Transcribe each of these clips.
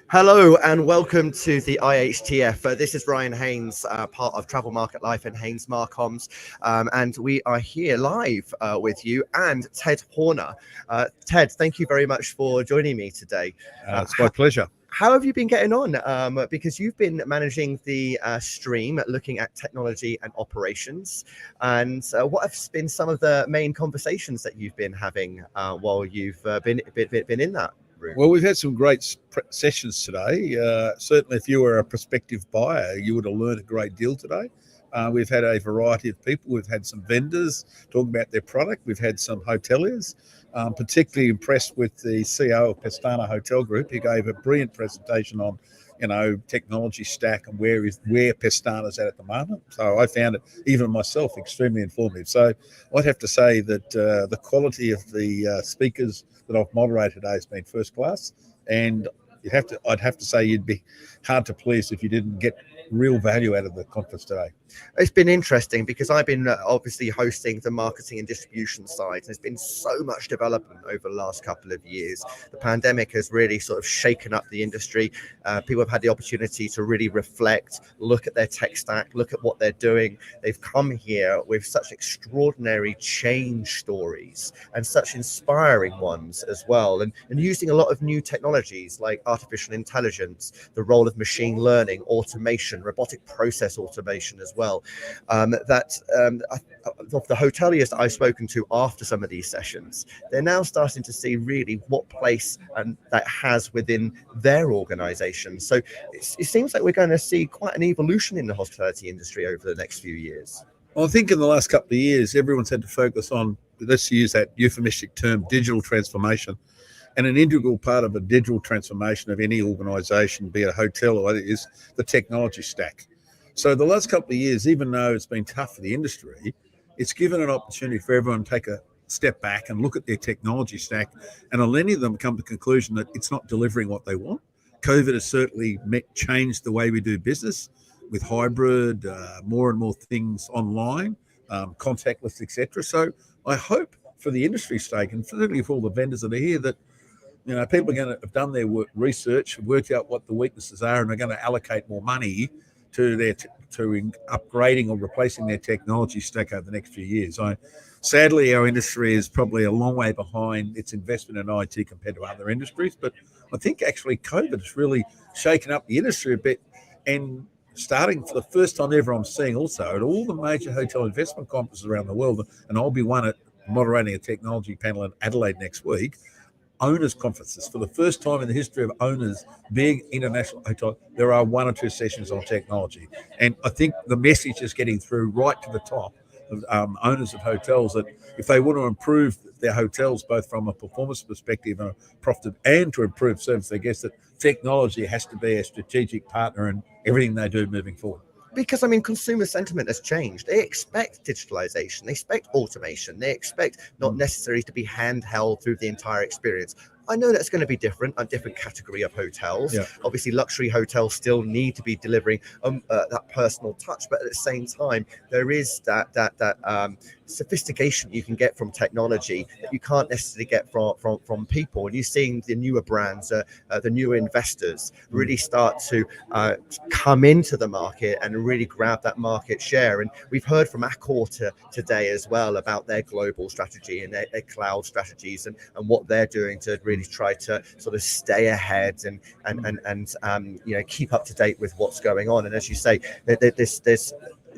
Hello and welcome to the IHTF. This is Ryan Haynes, part of Travel Market Life and Haynes Marcoms, and we are here live with you and Ted Horner. Ted, thank you very much for joining me today. It's my pleasure. How have you been getting on? Because you've been managing the stream, looking at technology and operations. And what have been some of the main conversations that you've been having while you've been in that? Well, we've had some great sessions today. Certainly, if you were a prospective buyer, you would have learned a great deal today. We've had a variety of people. We've had some vendors talking about their product. We've had some hoteliers. Particularly impressed with the CEO of Pestana Hotel Group. He gave a brilliant presentation on, technology stack and where Pestana's at the moment. So I found it, even myself, extremely informative. So I'd have to say that the quality of the speakers that I've moderated today has been first class, and I'd have to say you'd be hard to please if you didn't get real value out of the conference today. It's been interesting because I've been obviously hosting the marketing and distribution side. There's been so much development over the last couple of years. The pandemic has really sort of shaken up the industry. People have had the opportunity to really reflect, look at their tech stack, look at what they're doing. They've come here with such extraordinary change stories and such inspiring ones as well, and using a lot of new technologies like artificial intelligence, the role of machine learning, automation, robotic process automation as well. Of the hoteliers that I've spoken to after some of these sessions, they're now starting to see really what place that has within their organization. So it seems like we're going to see quite an evolution in the hospitality industry over the next few years. Well, I think in the last couple of years, everyone's had to focus on, let's use that euphemistic term, digital transformation. And an integral part of a digital transformation of any organization, be it a hotel or other, is the technology stack. So the last couple of years, even though it's been tough for the industry, it's given an opportunity for everyone to take a step back and look at their technology stack. And many of them come to the conclusion that it's not delivering what they want. COVID has certainly changed the way we do business with hybrid, more and more things online, contactless, etc. So I hope for the industry's sake, and certainly for all the vendors that are here, that people are going to have done their research, worked out what the weaknesses are, and are going to allocate more money to upgrading or replacing their technology stack over the next few years. Sadly, our industry is probably a long way behind its investment in IT compared to other industries. But I think actually COVID has really shaken up the industry a bit, and starting for the first time ever, I'm seeing also at all the major hotel investment conferences around the world, and I'll be one at moderating a technology panel in Adelaide next week, owners conferences. For the first time in the history of owners, big international hotel, there are 1 or 2 sessions on technology. And I think the message is getting through right to the top of owners of hotels that if they want to improve their hotels, both from a performance perspective and a profit, and to improve service to their guests, that technology has to be a strategic partner in everything they do moving forward. Because, consumer sentiment has changed. They expect digitalization, they expect automation, they expect not necessarily to be handheld through the entire experience. I know that's going to be different, a different category of hotels. Yeah. Obviously, luxury hotels still need to be delivering that personal touch, but at the same time, there is that sophistication you can get from technology that you can't necessarily get from people. And you're seeing the newer brands, the newer investors really start to come into the market and really grab that market share. And we've heard from Accor today as well about their global strategy and their cloud strategies and what they're doing to really try to sort of stay ahead and keep up to date with what's going on. And as you say, there's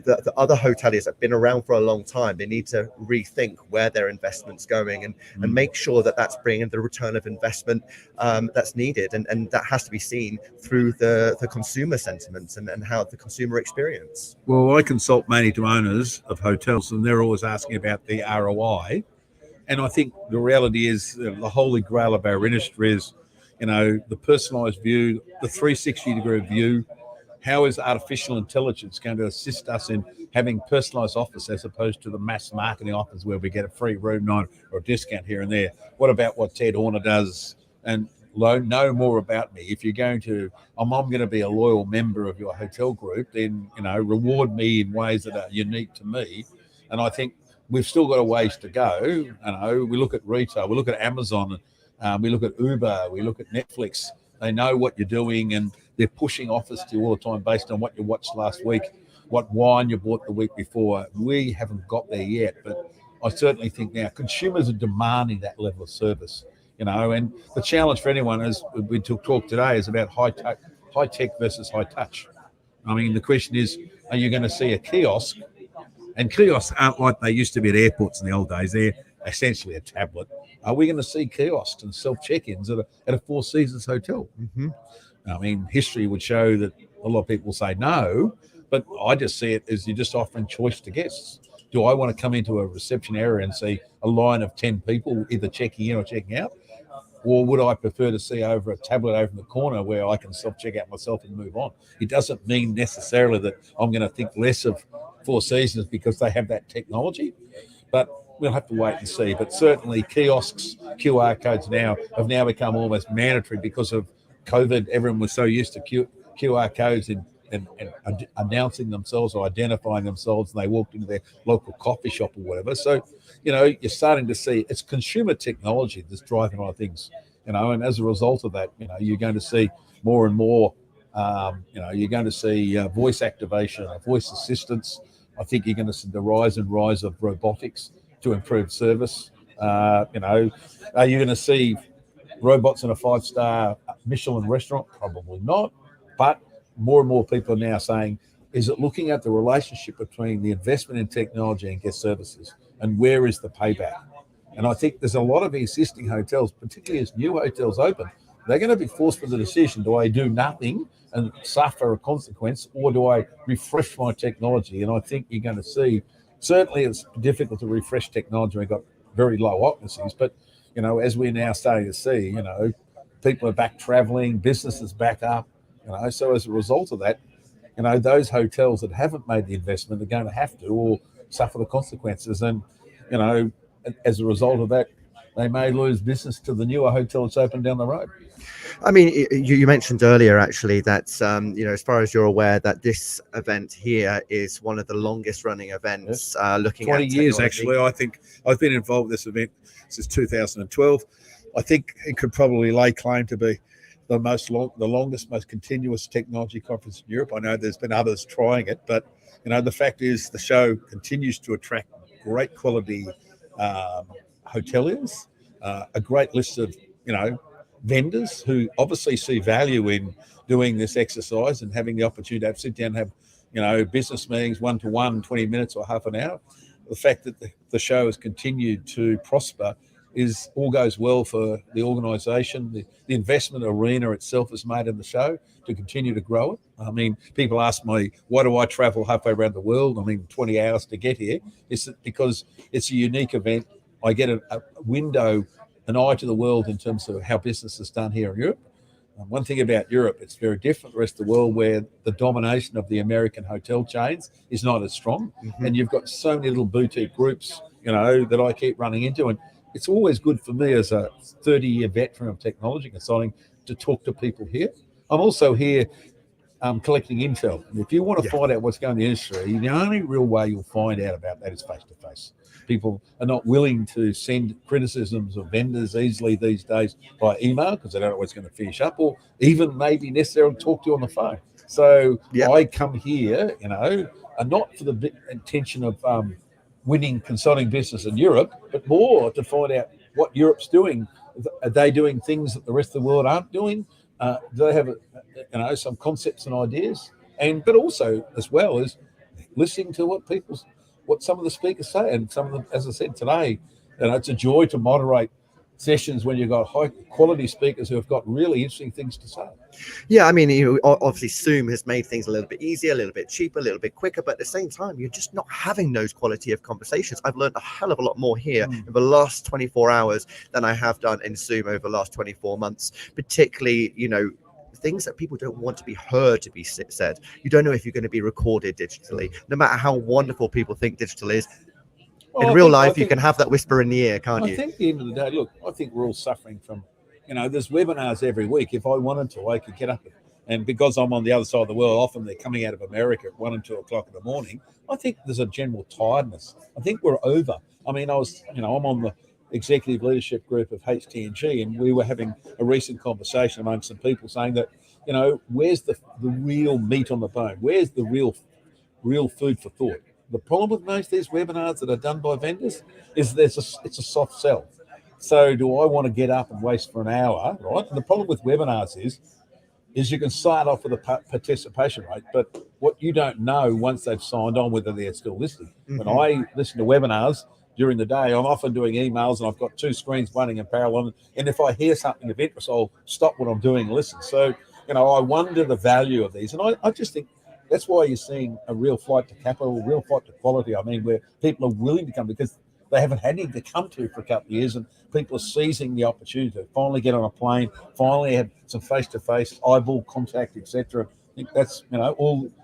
the other hoteliers that have been around for a long time, they need to rethink where their investment's going and make sure that that's bringing the return of investment that's needed. And that has to be seen through the consumer sentiments and how the consumer experience. Well, I consult mainly to owners of hotels, and they're always asking about the ROI. And I think the reality is the holy grail of our industry is, the personalised view, the 360-degree view. How is artificial intelligence going to assist us in having personalised offers as opposed to the mass marketing offers where we get a free room night or a discount here and there? What about what Ted Horner does? And know more about me. If you're going to, I'm going to be a loyal member of your hotel group, then, reward me in ways that are unique to me. And I think we've still got a ways to go. We look at retail, we look at Amazon, we look at Uber, we look at Netflix. They know what you're doing and they're pushing offers to you all the time based on what you watched last week, what wine you bought the week before. We haven't got there yet, but I certainly think now consumers are demanding that level of service, and the challenge for anyone, as we talk today, is about high tech versus high touch. I mean, the question is, are you going to see a kiosk? And kiosks aren't like they used to be at airports in the old days. They're essentially a tablet. Are we going to see kiosks and self-check-ins at a Four Seasons hotel? Mm-hmm. I mean, history would show that a lot of people say no, but I just see it as you're just offering choice to guests. Do I want to come into a reception area and see a line of 10 people either checking in or checking out? Or would I prefer to see over a tablet over in the corner where I can self-check out myself and move on? It doesn't mean necessarily that I'm going to think less of Four Seasons because they have that technology, but we'll have to wait and see. But certainly kiosks, QR codes have now become almost mandatory because of COVID. Everyone was so used to QR codes and announcing themselves or identifying themselves, and they walked into their local coffee shop or whatever. So, you're starting to see it's consumer technology that's driving a lot of things, and as a result of that, you're going to see more and more, you're going to see voice activation, voice assistance. I think you're going to see the rise of robotics to improve service. Are you going to see robots in a 5-star Michelin restaurant? Probably not. But more and more people are now saying, is it looking at the relationship between the investment in technology and guest services? And where is the payback? And I think there's a lot of existing hotels, particularly as new hotels open, they're going to be forced with the decision, do I do nothing and suffer a consequence, or do I refresh my technology? And I think you're going to see, certainly it's difficult to refresh technology. We've got very low occupancies, but, as we're now starting to see, people are back traveling, businesses back up, so as a result of that, those hotels that haven't made the investment are going to have to or suffer the consequences. And, as a result of that, they may lose business to the newer hotel that's open down the road. I mean, you mentioned earlier, actually, that, as far as you're aware, that this event here is one of the longest running events, looking 20 at 20 years, technology. actually. I think I've been involved with this event since 2012. I think it could probably lay claim to be the longest, most continuous technology conference in Europe. I know there's been others trying it, but, the fact is the show continues to attract great quality hoteliers, a great list of, vendors who obviously see value in doing this exercise and having the opportunity to sit down and have, business meetings, 1-to-1, 20 minutes or half an hour. The fact that the show has continued to prosper is all goes well for the organisation. The investment arena itself is made in the show to continue to grow it. I mean, people ask me, why do I travel halfway around the world? 20 hours to get here. It's because it's a unique event. I get a window, an eye to the world in terms of how business is done here in Europe. One thing about Europe, it's very different from the rest of the world, where the domination of the American hotel chains is not as strong. Mm-hmm. And you've got so many little boutique groups, that I keep running into. And it's always good for me as a 30-year veteran of technology consulting to talk to people here. I'm also here collecting intel. And if you want to find out what's going on in the industry, the only real way you'll find out about that is face-to-face. People are not willing to send criticisms of vendors easily these days by email because they don't know what's going to finish up, or even maybe necessarily talk to you on the phone. So I come here, and not for the intention of winning consulting business in Europe, but more to find out what Europe's doing. Are they doing things that the rest of the world aren't doing? Do they have, some concepts and ideas? But also, as well as, listening to what some of the speakers say, and some of them, as I said today, it's a joy to moderate sessions when you've got high quality speakers who have got really interesting things to say. Yeah, I mean, obviously Zoom has made things a little bit easier, a little bit cheaper, a little bit quicker, but at the same time, you're just not having those quality of conversations. I've learned a hell of a lot more here in the last 24 hours than I have done in Zoom over the last 24 months, particularly, things that people don't want to be heard to be said. You don't know if you're going to be recorded digitally, no matter how wonderful people think digital is. In real life, you can have that whisper in the ear, can't you? I think at the end of the day, look, I think we're all suffering from, there's webinars every week. If I wanted to, I could get up, and because I'm on the other side of the world, often they're coming out of America at 1 and 2 o'clock in the morning. I think there's a general tiredness. I think we're over. I mean, I'm on the executive leadership group of HTNG, and we were having a recent conversation among some people saying that, where's the real meat on the bone? Where's the real food for thought? The problem with most of these webinars that are done by vendors is it's a soft sell. So do I want to get up and waste for an hour, right? And the problem with webinars is you can start off with a participation rate, but what you don't know once they've signed on, whether they're still listening. When I listen to webinars during the day, I'm often doing emails and I've got 2 screens running in parallel. And if I hear something of interest, I'll stop what I'm doing and listen. So, I wonder the value of these. And I just think that's why you're seeing a real flight to capital, real flight to quality. I mean, where people are willing to come because they haven't had anything to come to for a couple of years, and people are seizing the opportunity to finally get on a plane, finally have some face-to-face eyeball contact, etc. I think that's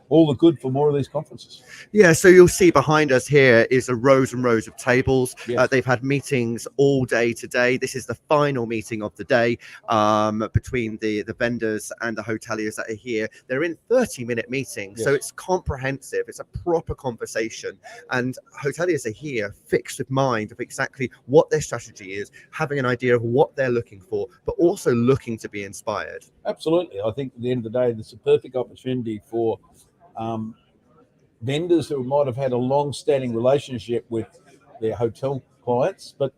all the good for more of these conferences. Yeah, so you'll see behind us here is a rows and rows of tables. Yes. They've had meetings all day today. This is the final meeting of the day between the vendors and the hoteliers that are here. They're in 30-minute meetings, yes. So it's comprehensive. It's a proper conversation, and hoteliers are here fixed with mind of exactly what their strategy is, having an idea of what they're looking for, but also looking to be inspired. Absolutely. I think at the end of the day, it's a perfect opportunity for vendors who might have had a long-standing relationship with their hotel clients, but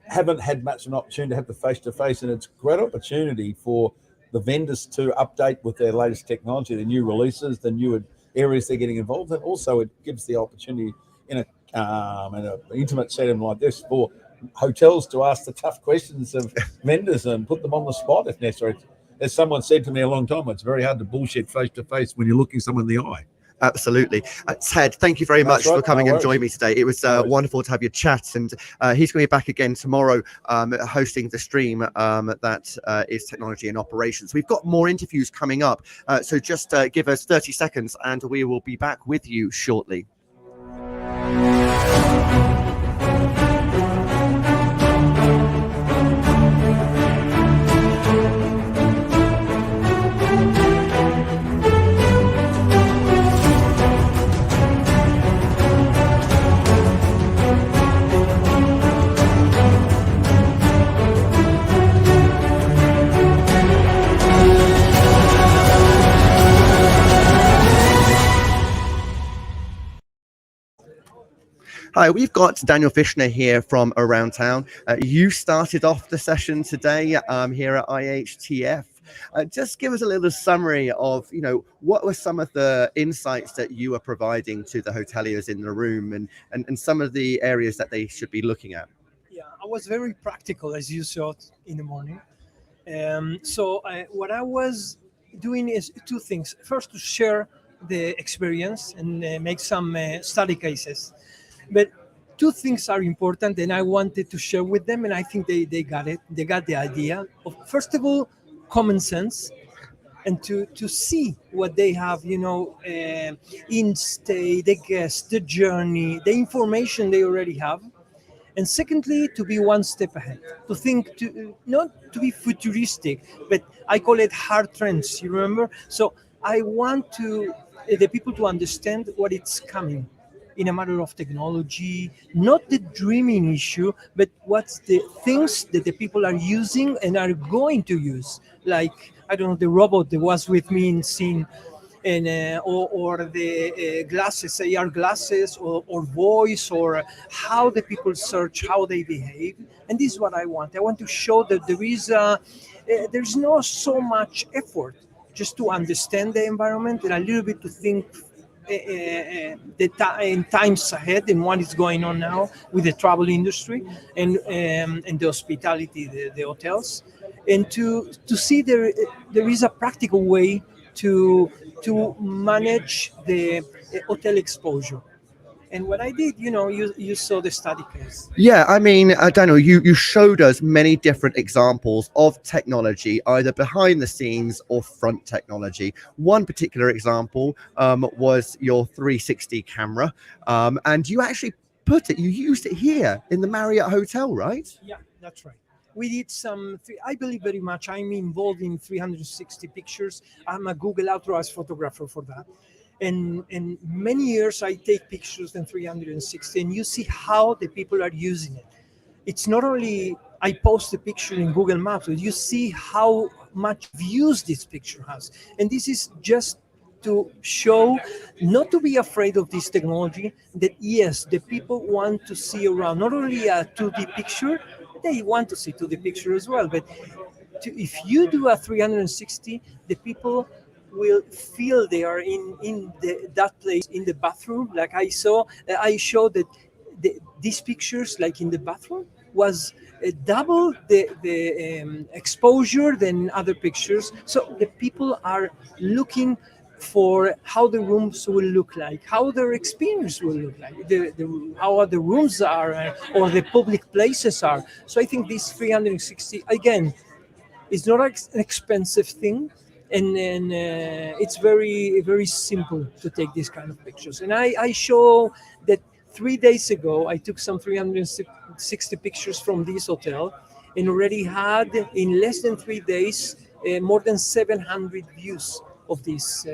haven't had much of an opportunity to have the face-to-face, and it's a great opportunity for the vendors to update with their latest technology, the new releases, the new areas they're getting involved in. Also, it gives the opportunity in an intimate setting like this for hotels to ask the tough questions of vendors and put them on the spot if necessary. As someone said to me a long time, it's very hard to bullshit face-to-face when you're looking someone in the eye. Absolutely. Ted, thank you very much for coming and joining me today. It was wonderful to have your chat, and he's going to be back again tomorrow hosting the stream that is technology and operations. We've got more interviews coming up, so just give us 30 seconds and we will be back with you shortly. Hi, we've got Daniel Fishner here from Around Town. You started off the session today here at IHTF. Just give us a little summary of, what were some of the insights that you are providing to the hoteliers in the room, and some of the areas that they should be looking at. Yeah, I was very practical, as you saw in the morning. So what I was doing is 2 things. First, to share the experience and make some study cases. But 2 things are important, and I wanted to share with them, and I think they got it. They got the idea of, first of all, common sense, and to see what they have, in stay, the guests, the journey, the information they already have. And secondly, to be one step ahead, to think, not to be futuristic, but I call it hard trends, you remember? So I want the people to understand what it's coming in a matter of technology, not the dreaming issue, but what's the things that the people are using and are going to use. Like, I don't know, the robot that was with me in scene, and or the glasses, AR glasses, or voice, or how the people search, how they behave. And this is what I want. I want to show that there's not so much effort just to understand the environment, and a little bit to think in times ahead and what is going on now with the travel industry and the hospitality, the hotels, and to see there is a practical way to manage the hotel exposure. And what I did, you saw the study case. Yeah, I mean, Daniel, you showed us many different examples of technology, either behind the scenes or front technology. One particular example was your 360 camera, and you actually you used it here in the Marriott Hotel, right? Yeah, that's right. We did I believe very much. I'm involved in 360 pictures. I'm a Google authorized photographer for that. And many years I take pictures in 360, and you see how the people are using it. It's not only I post the picture in Google Maps, but you see how much views this picture has. And this is just to show not to be afraid of this technology, that yes, the people want to see around not only a 2D picture, they want to see 2D picture as well. But if you do a 360, the people will feel they are in that place, in the bathroom. Like I showed that these pictures, like in the bathroom, was double the exposure than other pictures. So the people are looking for how the rooms will look like, how their experience will look like, how the rooms are, or the public places are. So I think this 360, again, is not an expensive thing, and it's very simple to take these kind of pictures. And I show that 3 days ago I took some 360 pictures from this hotel, and already had in less than 3 days more than 700 views of this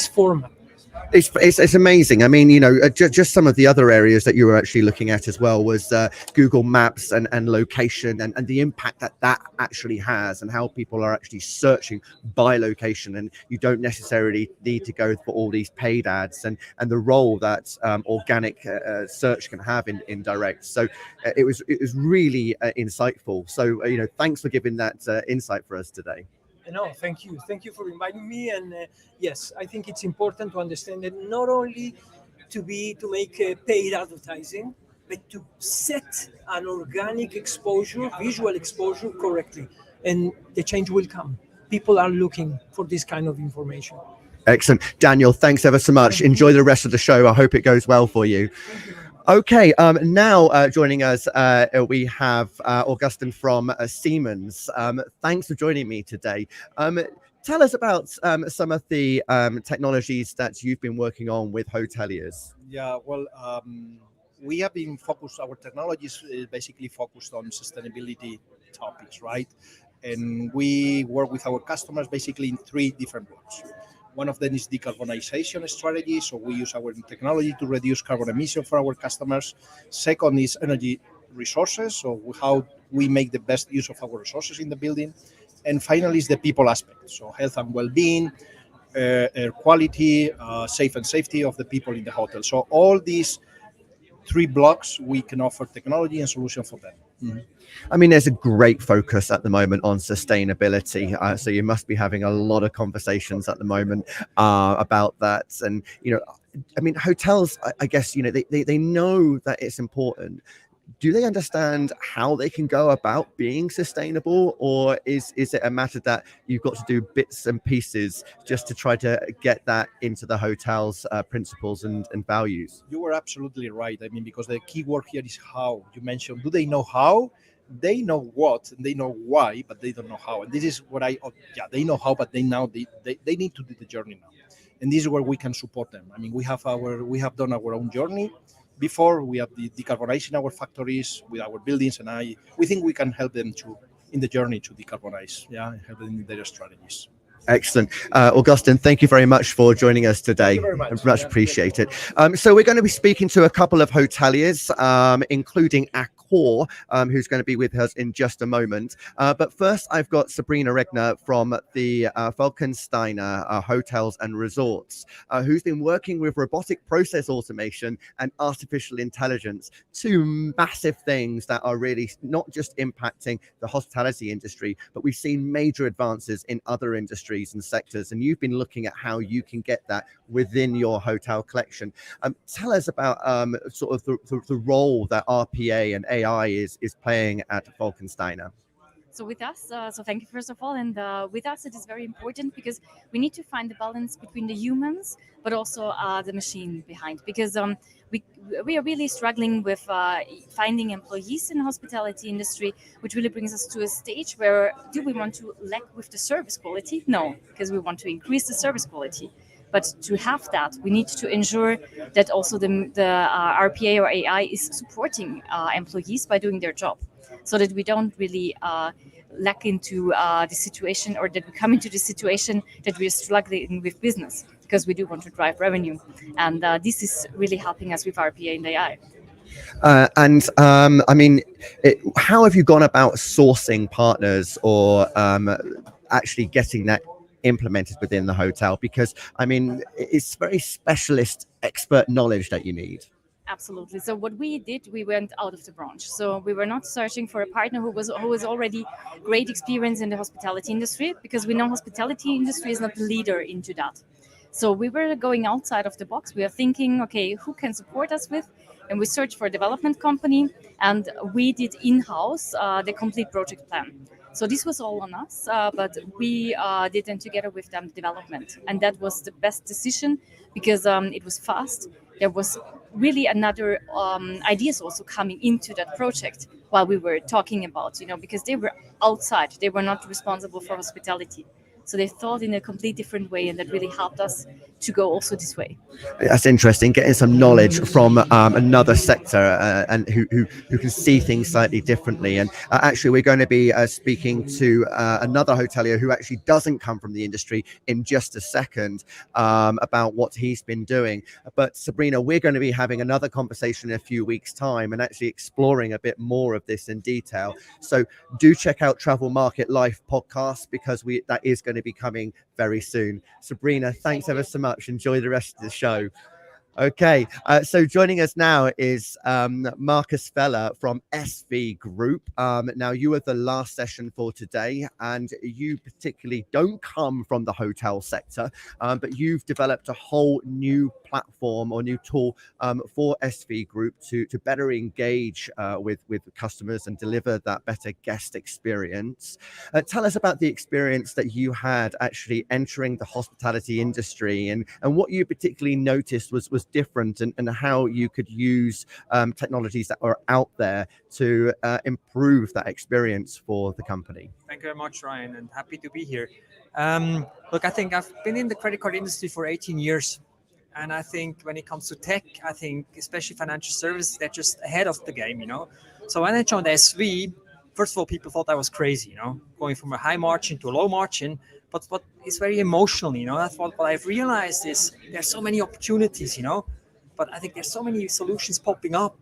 format. It's amazing. I mean, just some of the other areas that you were actually looking at as well was Google Maps and location and the impact that actually has, and how people are actually searching by location, and you don't necessarily need to go for all these paid ads, and the role that organic search can have in direct. So it was really insightful. So thanks for giving that insight for us today. No, thank you. Thank you for inviting me. And yes, I think it's important to understand that not only to make paid advertising, but to set an organic exposure, visual exposure correctly. And the change will come. People are looking for this kind of information. Excellent. Daniel, thanks ever so much. Enjoy the rest of the show. I hope it goes well for you. Okay, now joining us, we have Augustin from Siemens. Thanks for joining me today. Tell us about some of the technologies that you've been working on with hoteliers. Yeah, well, we have been focused, our technologies is basically focused on sustainability topics, right? And we work with our customers basically in 3 different blocks. One of them is decarbonization strategy. So we use our technology to reduce carbon emission for our customers. Second is energy resources. So how we make the best use of our resources in the building. And finally is the people aspect. So health and well-being, air quality, safety of the people in the hotel. So all these 3 blocks, we can offer technology and solution for them. Mm-hmm. I mean, there's a great focus at the moment on sustainability. So you must be having a lot of conversations at the moment about that. And, I mean, hotels, I guess, they know that it's important. Do they understand how they can go about being sustainable, or is it a matter that you've got to do bits and pieces just to try to get that into the hotel's principles and values? You were absolutely right. I mean, because the key word here is how. You mentioned, do they know how? They know what, and they know why, but they don't know how. And this is what they know how, but they need to do the journey now. And this is where we can support them. I mean, we have done our own journey. Before we have the decarbonizing our factories with our buildings, and we think we can help them in the journey to decarbonize, and help them in their strategies. Excellent. Augustin, thank you very much for joining us today. Thank you very much appreciated. So we're going to be speaking to a couple of hoteliers, including Aqua Hoare, who's going to be with us in just a moment. But first, I've got Sabrina Regner from the Falkensteiner Hotels and Resorts, who's been working with robotic process automation and artificial intelligence, two massive things that are really not just impacting the hospitality industry, but we've seen major advances in other industries and sectors. And you've been looking at how you can get that within your hotel collection. Tell us about sort of the role that RPA and AI is playing at Falkensteiner. So with us, so thank you first of all, and with us it is very important because we need to find the balance between the humans, but also the machine behind. Because we are really struggling with finding employees in the hospitality industry, which really brings us to a stage where do we want to lack with the service quality? No, because we want to increase the service quality. But to have that, we need to ensure that also the RPA or AI is supporting employees by doing their job, so that we don't really lack into the situation, or that we come into the situation that we're struggling with business, because we do want to drive revenue. And this is really helping us with RPA and AI. I mean, how have you gone about sourcing partners or actually getting that implemented within the hotel? Because I mean, it's very specialist expert knowledge that you need. Absolutely. So what we did, we went out of the branch. So we were not searching for a partner who was already great experience in the hospitality industry, because we know hospitality industry is not the leader into that. So we were going outside of the box. We are thinking, okay, who can support us with? And we searched for a development company, and we did in-house the complete project plan. So this was all on us, but we did them together with them development, and that was the best decision, because it was fast. There was really another ideas also coming into that project while we were talking about, because they were outside, they were not responsible for hospitality. So they thought in a completely different way, and that really helped us to go also this way. That's interesting, getting some knowledge from another sector and who can see things slightly differently. And actually, we're going to be speaking to another hotelier who actually doesn't come from the industry in just a second about what he's been doing. But Sabrina, we're going to be having another conversation in a few weeks' time and actually exploring a bit more of this in detail. So do check out Travel Market Life podcast, because that is going to be coming very soon. Sabrina, thanks ever so much. Enjoy the rest of the show. Okay, so joining us now is Marcus Feller from SV Group. Now, you are the last session for today, and you particularly don't come from the hotel sector, but you've developed a whole new platform or new tool for SV Group to better engage with customers and deliver that better guest experience. Tell us about the experience that you had actually entering the hospitality industry, and what you particularly noticed was different, and how you could use technologies that are out there to improve that experience for the company. Thank you very much, Ryan, and happy to be here. Look, I think I've been in the credit card industry for 18 years. And I think when it comes to tech, I think especially financial services, they're just ahead of the game, So when I joined SV, first of all, people thought I was crazy, going from a high margin to a low margin. But what is very emotional, that's what I've realized is there's so many opportunities, but I think there's so many solutions popping up.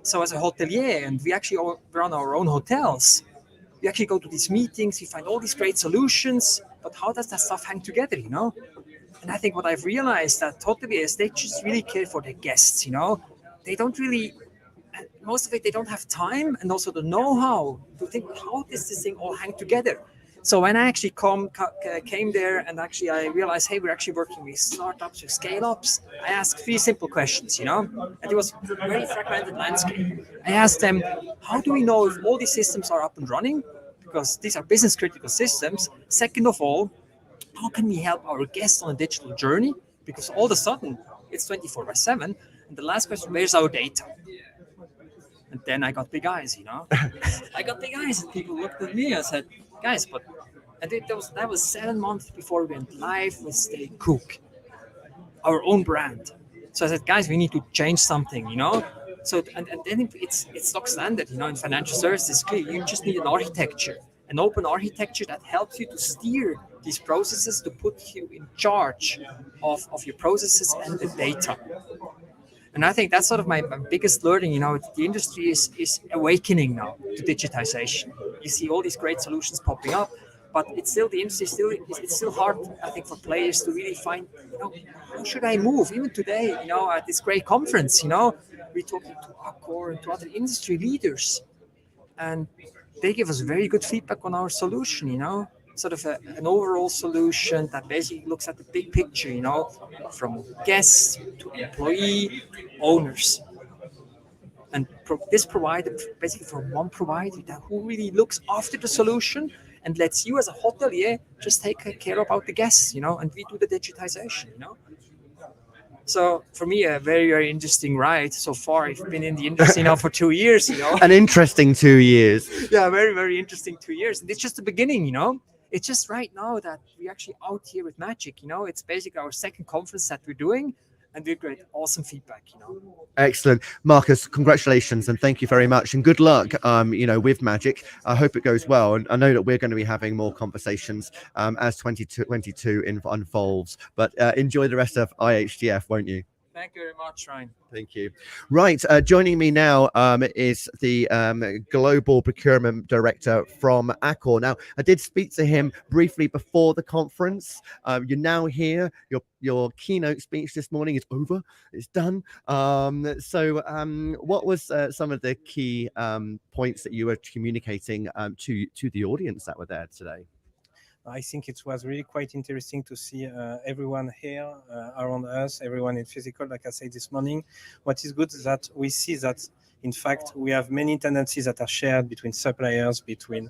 So as a hotelier, and we actually run our own hotels, we actually go to these meetings, we find all these great solutions, but how does that stuff hang together, And I think what I've realized that hoteliers, they just really care for their guests, They don't really, most of it, they don't have time and also the know-how to think, how does this thing all hang together? So when I actually came there, and actually I realized, hey, we're actually working with startups, with scale-ups, I asked 3 simple questions, and it was a very fragmented landscape. I asked them, how do we know if all these systems are up and running? Because these are business-critical systems. Second of all, how can we help our guests on a digital journey? Because all of a sudden, it's 24/7. And the last question, where's our data? And then I got big eyes, I got big eyes, and people looked at me and said, guys, but that was 7 months before we went live with Stay Cook, our own brand. So I said, guys, we need to change something, So and then it's stock standard, in financial services. Clear, you just need an architecture, an open architecture that helps you to steer these processes, to put you in charge of your processes and the data. And I think that's sort of my biggest learning. The industry is awakening now to digitization. You see all these great solutions popping up, but it's still the industry. It's still hard, I think, for players to really find. How should I move? Even today, at this great conference, we're talking to Accor and to other industry leaders, and they give us very good feedback on our solution. Sort of an overall solution that basically looks at the big picture, from guests to employee to owners. And this provider, basically from one provider who really looks after the solution and lets you as a hotelier just take care about the guests, and we do the digitization, So for me, a very, very interesting ride so far. I've been in the industry now for 2 years, An interesting 2 years. Yeah, very, very interesting 2 years. And it's just the beginning, It's just right now that we're actually out here with Magic, It's basically our second conference that we're doing, and we get awesome feedback, Excellent. Marcus, congratulations and thank you very much, and good luck with Magic. I hope it goes well, and I know that we're going to be having more conversations as 2022 unfolds, but enjoy the rest of IHTF, won't you? Thank you very much, Ryan. Thank you. Right, joining me now is the Global Procurement Director from Accor. Now, I did speak to him briefly before the conference. You're now here. Your keynote speech this morning is over. It's done. What was some of the key points that you were communicating to the audience that were there today? I think it was really quite interesting to see everyone here around us, everyone in physical, like I said this morning. What is good is that we see that, in fact, we have many tendencies that are shared between suppliers, between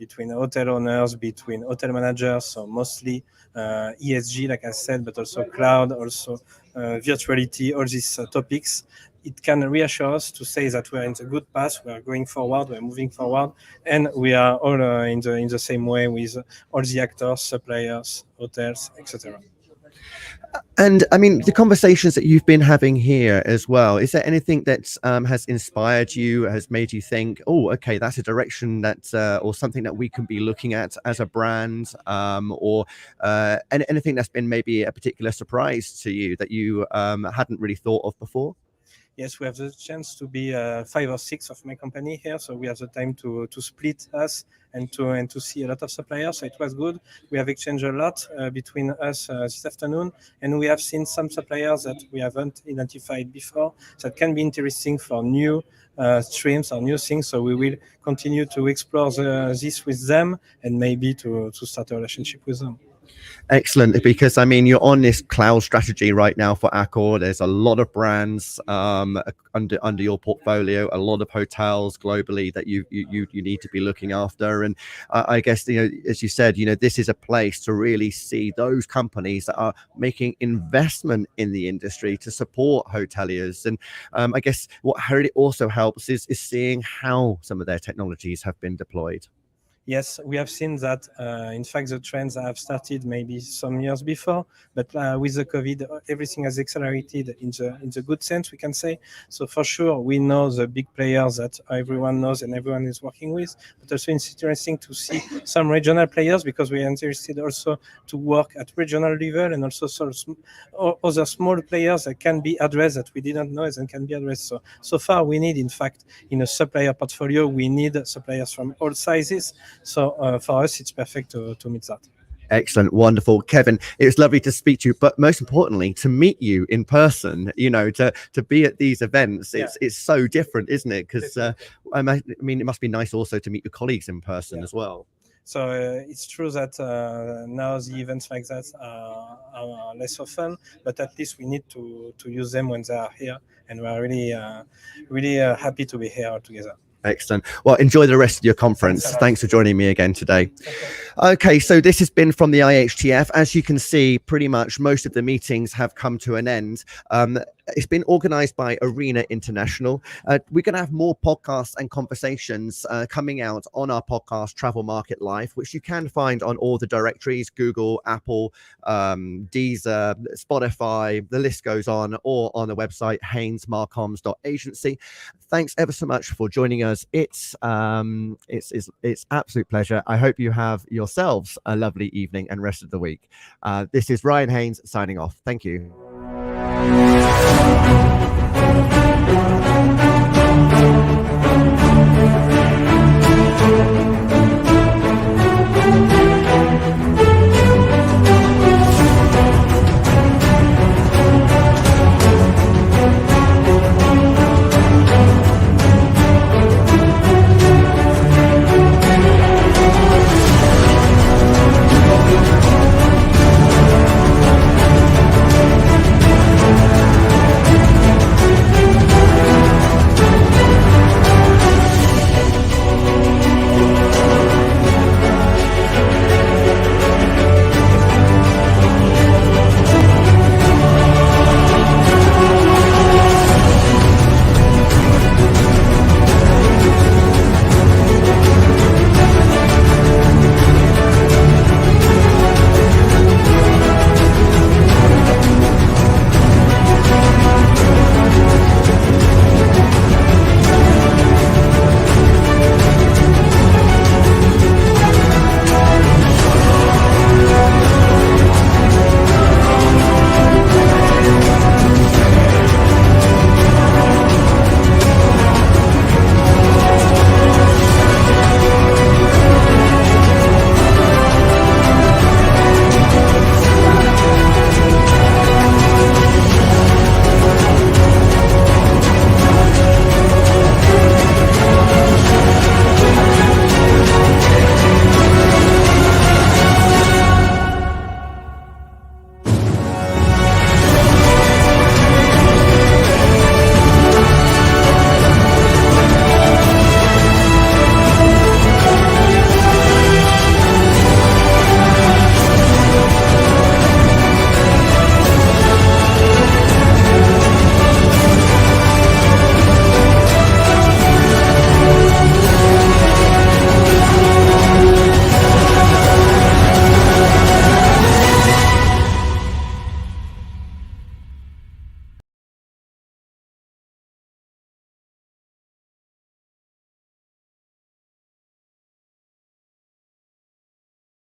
hotel owners, between hotel managers, so mostly ESG, like I said, but also cloud, also virtuality, all these topics. It can reassure us to say that we are in the good path, we are going forward, we are moving forward, and we are all in the same way with all the actors, suppliers, hotels, etc. And I mean, the conversations that you've been having here as well, is there anything that has inspired you, has made you think, oh, okay, that's a direction that, or something that we can be looking at as a brand, or anything that's been maybe a particular surprise to you that you hadn't really thought of before? Yes, we have the chance to be 5 or 6 of my company here, so we have the time to split us and to see a lot of suppliers. So it was good. We have exchanged a lot between us this afternoon, and we have seen some suppliers that we haven't identified before that can be interesting for new streams or new things. So we will continue to explore this with them and maybe to start a relationship with them. Excellent, because I mean, you're on this cloud strategy right now for Accor. There's a lot of brands under your portfolio, a lot of hotels globally that you need to be looking after. And I guess, as you said, this is a place to really see those companies that are making investment in the industry to support hoteliers. And I guess what really also helps is seeing how some of their technologies have been deployed. Yes, we have seen that, in fact, the trends have started maybe some years before, but with the COVID, everything has accelerated in the good sense, we can say. So for sure, we know the big players that everyone knows and everyone is working with, but also it's interesting to see some regional players, because we are interested also to work at regional level, and also sort of other small players that can be addressed that we didn't know and can be addressed. So far, we need, in fact, in a supplier portfolio, we need suppliers from all sizes. So for us, it's perfect to meet that. Excellent, wonderful, Kevin. It was lovely to speak to you, but most importantly, to meet you in person. To be at these events, it's so different, isn't it? Because I mean, it must be nice also to meet your colleagues in person as well. So it's true that now the events like that are less often, but at least we need to use them when they are here, and we are really happy to be here all together. Excellent. Well, enjoy the rest of your conference. Thanks for joining me again today. Okay, so this has been from the IHTF. As you can see, pretty much most of the meetings have come to an end. It's been organized by Arena International. We're going to have more podcasts and conversations coming out on our podcast, Travel Market Life, which you can find on all the directories, Google, Apple, Deezer, Spotify, the list goes on, or on the website, hainesmarcoms.agency. Thanks ever so much for joining us. It's absolute pleasure. I hope you have yourselves a lovely evening and rest of the week. This is Ryan Haynes signing off. Thank you.